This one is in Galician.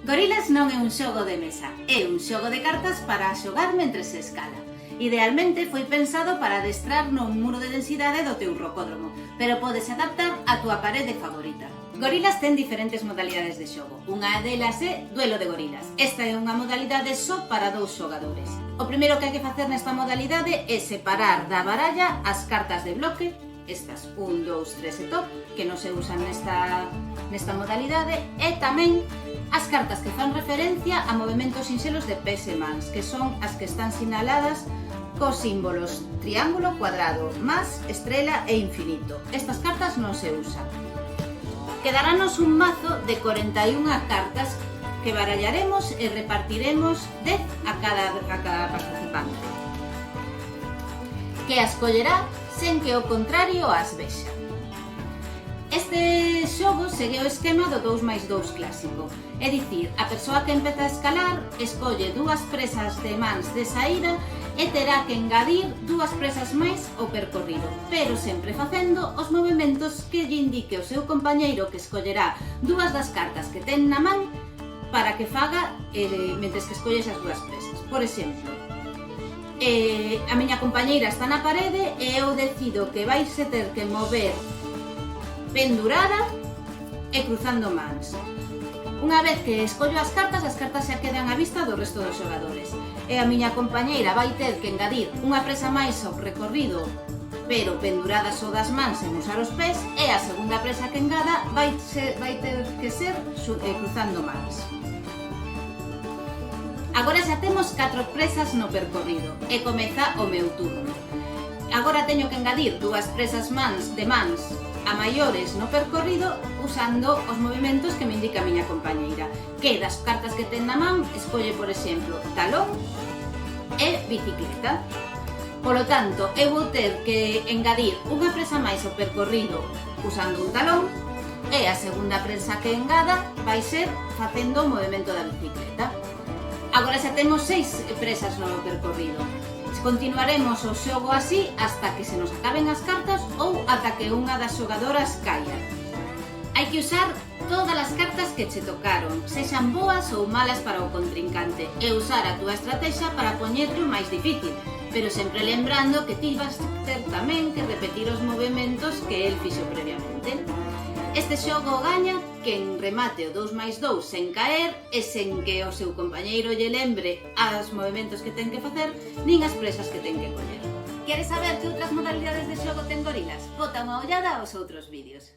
Gorilas non é un xogo de mesa, é un xogo de cartas para xogar mentres se escala. Idealmente foi pensado para adestrar no muro de densidade do teu rocódromo, pero podes adaptar a túa parede favorita. Gorilas ten diferentes modalidades de xogo. Unha delas é duelo de gorilas. Esta é unha modalidade só para 2 xogadores. O primeiro que hai que facer nesta modalidade é separar da baralla as cartas de bloque, estas 1, 2, 3 e top, que non se usan nesta modalidade, e tamén as cartas que fan referencia a movementos sinxelos de pés e mans, que son as que están sinaladas cos símbolos triángulo, cuadrado, más, estrela e infinito. Estas cartas non se usan. Quedarános un mazo de 41 cartas que barallaremos e repartiremos 10 a cada participante, que as collerá sen que o contrario as vexa. Este xogo segue o esquema do 2+2 clásico, é dicir, a persoa que empeza a escalar escolle 2 presas de mans de saída e terá que engadir 2 presas máis ao percorrido, pero sempre facendo os movementos que lle indique o seu compañeiro, que escollerá 2 das cartas que ten na man para que faga mentres que escolle esas 2 presas. Por exemplo, a miña compañeira está na parede e eu decido que vais ter que mover pendurada e cruzando mans. Unha vez que escollo as cartas xa quedan á vista do resto dos xogadores. E a miña compañeira vai ter que engadir unha presa máis ao recorrido, pero pendurada só das mans sen usar os pés, e a segunda presa que engada vai ter que ser cruzando mans. Agora xa temos 4 presas no percorrido e comeza o meu turno. Agora teño que engadir 2 presas de mans a maiores no percorrido usando os movimentos que me indica a miña compañeira, que das cartas que ten na man escolle, por exemplo, talón e bicicleta. Polo tanto, eu vou ter que engadir unha presa máis ao percorrido usando un talón, e a segunda presa que engada vai ser facendo o movimento da bicicleta. Agora xa temos 6 presas no percorrido. Continuaremos o xogo así hasta que se nos acaben as cartas ou ata que unha das xogadoras caia. Hai que usar todas as cartas que che tocaron, sexan boas ou malas para o contrincante, e usar a túa estrategia para poñerlo máis difícil, pero sempre lembrando que ti vas ter tamén que repetir os movimentos que el fixo previamente. Este xogo gaña quen remate o 2+2 sen caer e sen que o seu compañeiro lle lembre aos movimentos que ten que facer nin as presas que ten que coller. Queres saber que outras modalidades de xogo ten Gorilas? Bota unha ollada aos outros vídeos.